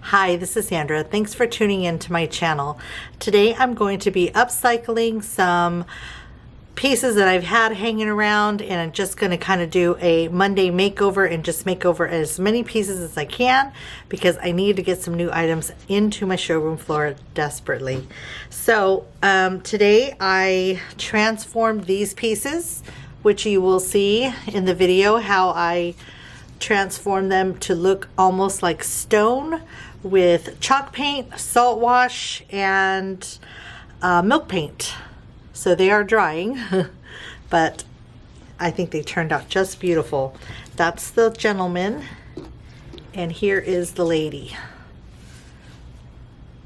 Hi, this is Sandra. Thanks for tuning in to my channel. Today I'm going to be upcycling some pieces that I've had hanging around, and I'm just going to kind of do a Monday makeover and just make over as many pieces as I can because I need to get some new items into my showroom floor desperately. So today I transformed these pieces, which you will see in the video how I transform them to look almost like stone with chalk paint, salt wash, and milk paint. So they are drying, but I think they turned out just beautiful. That's the gentleman, and here is the lady.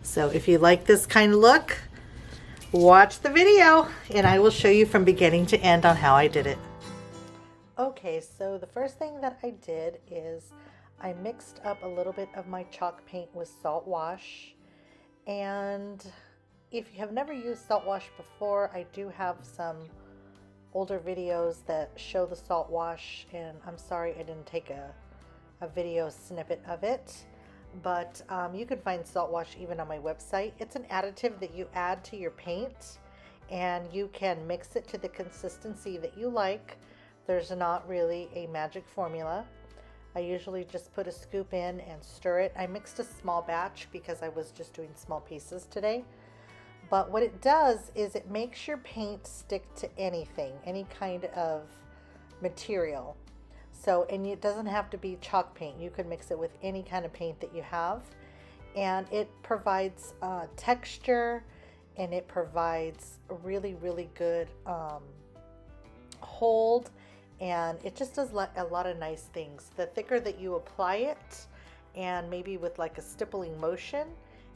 So if you like this kind of look, watch the video, and I will show you from beginning to end on how I did it. Okay, so the first thing that I did is I mixed up a little bit of my chalk paint with salt wash. And if you have never used salt wash before, I do have some older videos that show the salt wash, and I'm sorry I didn't take a video snippet of it. But you can find salt wash even on my website. It's an additive that you add to your paint, and you can mix it to the consistency that you like. There's not really a magic formula. I usually just put a scoop in and stir it. I mixed a small batch because I was just doing small pieces today. But what it does is it makes your paint stick to anything, any kind of material. So, and it doesn't have to be chalk paint. You can mix it with any kind of paint that you have. And it provides texture, and it provides a really, really good hold. And it just does a lot of nice things. The thicker that you apply it, and maybe with like a stippling motion,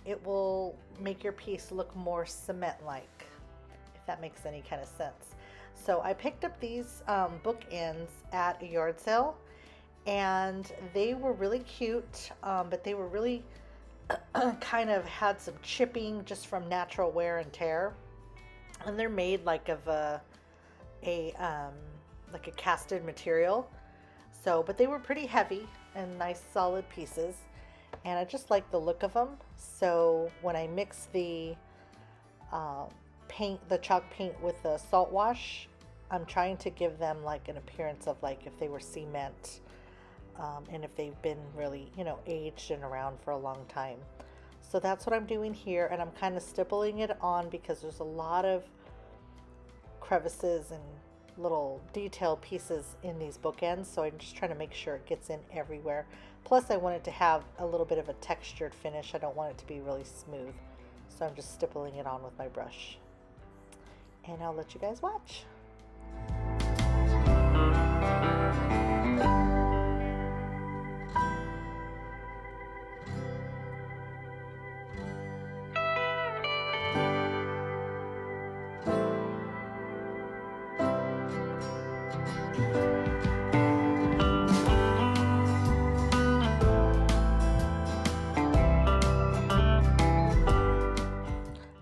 it will make your piece look more cement-like, if that makes any kind of sense. So I picked up these bookends at a yard sale, and they were really cute, but they were really kind of had some chipping just from natural wear and tear. And they're made like of like a casted material. So, but they were pretty heavy and nice solid pieces, and I just like the look of them. So when I mix the paint, the chalk paint with the salt wash, I'm trying to give them like an appearance of like if they were cement, and if they've been really, you know, aged and around for a long time. So that's what I'm doing here, and I'm kind of stippling it on because there's a lot of crevices and little detail pieces in these bookends, so I'm just trying to make sure it gets in everywhere. Plus I want it to have a little bit of a textured finish. I don't want it to be really smooth, so I'm just stippling it on with my brush, and I'll let you guys watch.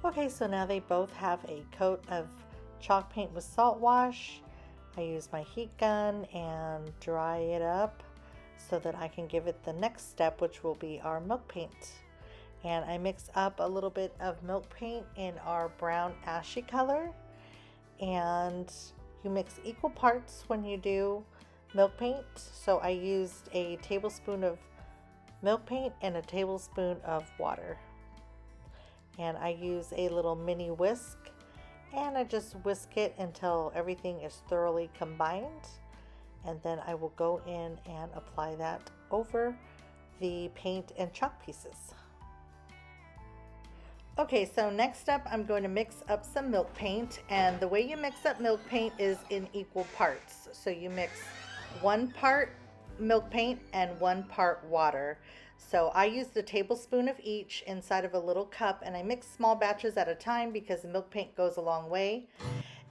Okay, so now they both have a coat of chalk paint with salt wash. I use my heat gun and dry it up so that I can give it the next step, which will be our milk paint. And I mix up a little bit of milk paint in our brown ashy color, and you mix equal parts when you do milk paint. So I used a tablespoon of milk paint and a tablespoon of water. And I use a little mini whisk, and I just whisk it until everything is thoroughly combined. And then I will go in and apply that over the paint and chalk pieces. Okay, so next up I'm going to mix up some milk paint, and the way you mix up milk paint is in equal parts. So you mix 1 part milk paint and 1 part water. So I used a tablespoon of each inside of a little cup, and I mix small batches at a time because the milk paint goes a long way.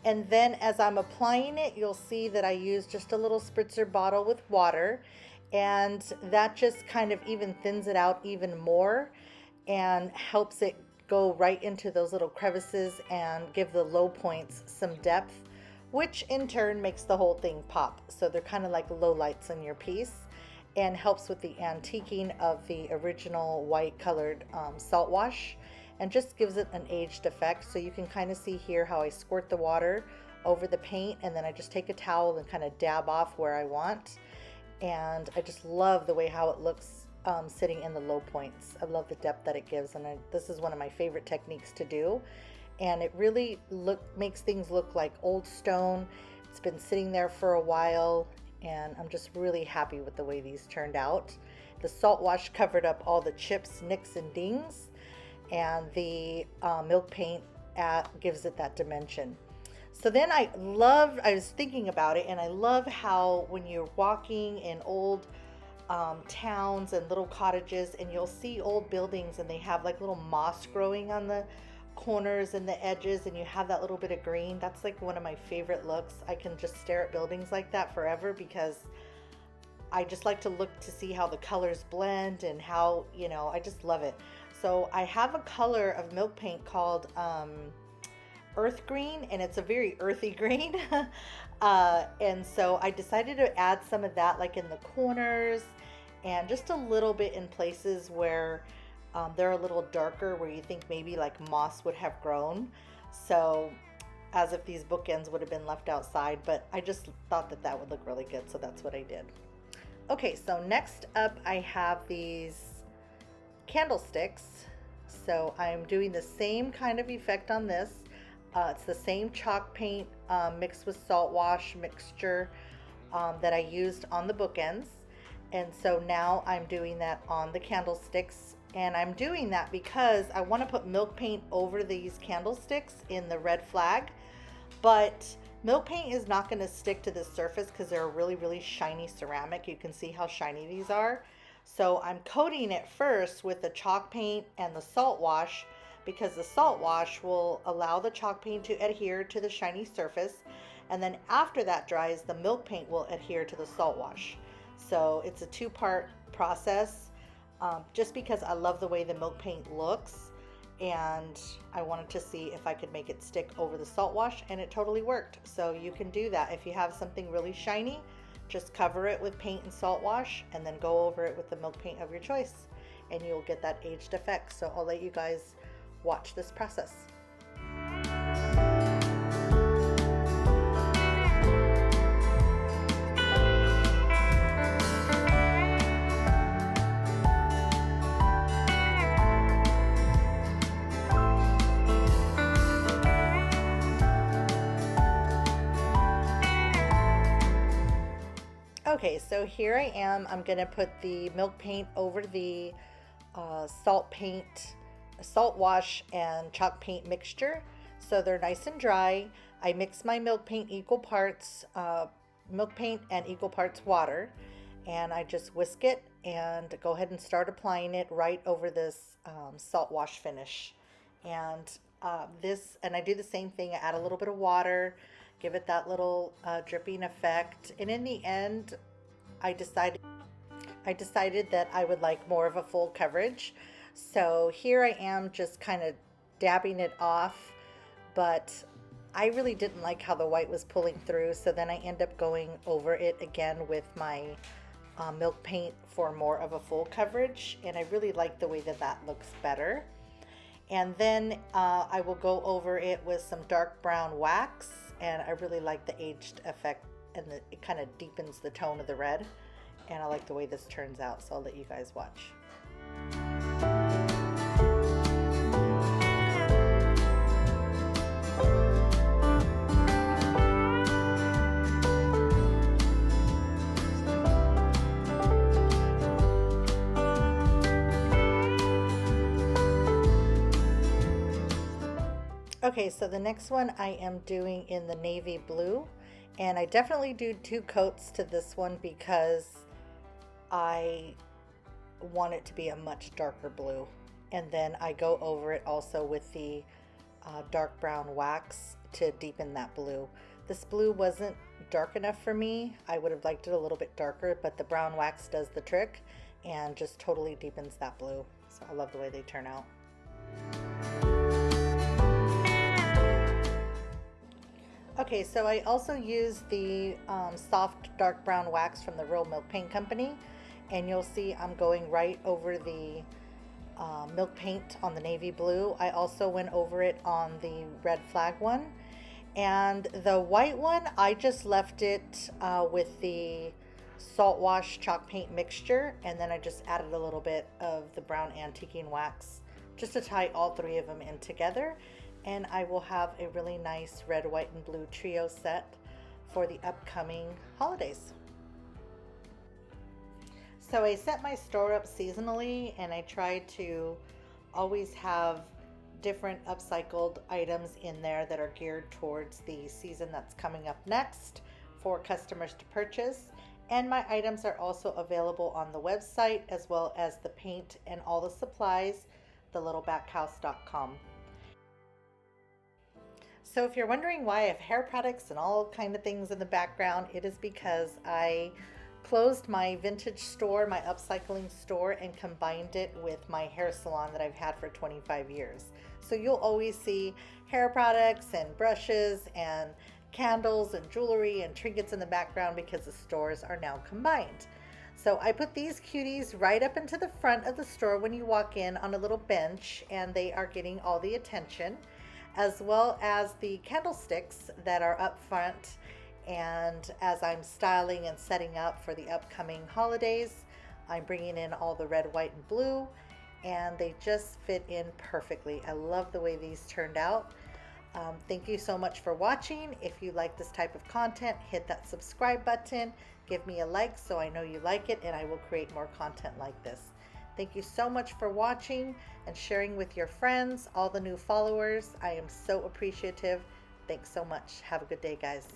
And then as I'm applying it, you'll see that I use just a little spritzer bottle with water, and that just kind of even thins it out even more and helps it go right into those little crevices and give the low points some depth, which in turn makes the whole thing pop. So they're kind of like low lights on your piece. and helps with the antiquing of the original white colored salt wash, and just gives it an aged effect. So you can kind of see here how I squirt the water over the paint, and then I just take a towel and kind of dab off where I want. And I just love the way how it looks sitting in the low points. I love the depth that it gives, and this is one of my favorite techniques to do. And it really makes things look like old stone. It's been sitting there for a while, and I'm just really happy with the way these turned out. The salt wash covered up all the chips, nicks, and dings, and the milk paint gives it that dimension. So then I was thinking about it, and I love how when you're walking in old towns and little cottages, and you'll see old buildings and they have like little moss growing on the corners and the edges, and you have that little bit of green. That's like one of my favorite looks. I can just stare at buildings like that forever, because I just like to look to see how the colors blend and how, you know, I just love it. So I have a color of milk paint called earth green, and it's a very earthy green. And so I decided to add some of that like in the corners and just a little bit in places where they're a little darker, where you think maybe like moss would have grown. So as if these bookends would have been left outside, but I just thought that that would look really good, so that's what I did. Okay, so next up I have these candlesticks. So I'm doing the same kind of effect on this. It's the same chalk paint mixed with salt wash mixture that I used on the bookends. And so now I'm doing that on the candlesticks. And I'm doing that because I want to put milk paint over these candlesticks in the red flag. But milk paint is not going to stick to this surface because they're a really, really shiny ceramic. You can see how shiny these are. So I'm coating it first with the chalk paint and the salt wash, because the salt wash will allow the chalk paint to adhere to the shiny surface, and then after that dries, the milk paint will adhere to the salt wash. So it's a two-part process, just because I love the way the milk paint looks, and I wanted to see if I could make it stick over the salt wash, and it totally worked. So you can do that if you have something really shiny. Just cover it with paint and salt wash, and then go over it with the milk paint of your choice, and you'll get that aged effect. So I'll let you guys watch this process. Okay, so here I am. I'm gonna put the milk paint over the salt wash and chalk paint mixture, so they're nice and dry. I mix my milk paint equal parts milk paint and equal parts water, and I just whisk it and go ahead and start applying it right over this salt wash finish. And I do the same thing. I add a little bit of water, give it that little dripping effect, and in the end I decided that I would like more of a full coverage. So here I am just kind of dabbing it off, but I really didn't like how the white was pulling through, so then I end up going over it again with my milk paint for more of a full coverage, and I really like the way that that looks better. And then I will go over it with some dark brown wax, and I really like the aged effect, and it kind of deepens the tone of the red, and I like the way this turns out, so I'll let you guys watch. Okay, so the next one I am doing in the navy blue, and I definitely do 2 coats to this one because I want it to be a much darker blue. And then I go over it also with the dark brown wax to deepen that blue. This blue wasn't dark enough for me. I would have liked it a little bit darker, but the brown wax does the trick and just totally deepens that blue. So I love the way they turn out. Okay, so I also use the soft dark brown wax from the Real Milk Paint Company, and you'll see I'm going right over the milk paint on the navy blue. I also went over it on the red flag one. And the white one, I just left it with the salt wash chalk paint mixture, and then I just added a little bit of the brown antiquing wax just to tie all three of them in together. And I will have a really nice red, white, and blue trio set for the upcoming holidays. So I set my store up seasonally, and I try to always have different upcycled items in there that are geared towards the season that's coming up next for customers to purchase. And my items are also available on the website, as well as the paint and all the supplies, thelittlebackhouse.com. So if you're wondering why I have hair products and all kind of things in the background, it is because I closed my vintage store, my upcycling store, and combined it with my hair salon that I've had for 25 years. So you'll always see hair products and brushes and candles and jewelry and trinkets in the background because the stores are now combined. So I put these cuties right up into the front of the store when you walk in on a little bench, and they are getting all the attention, as well as the candlesticks that are up front. And as I'm styling and setting up for the upcoming holidays, I'm bringing in all the red, white, and blue, and they just fit in perfectly. I love the way these turned out. Thank you so much for watching. If you like this type of content, hit that subscribe button, give me a like so I know you like it, and I will create more content like this. Thank you so much for watching and sharing with your friends, all the new followers. I am so appreciative. Thanks so much. Have a good day, guys.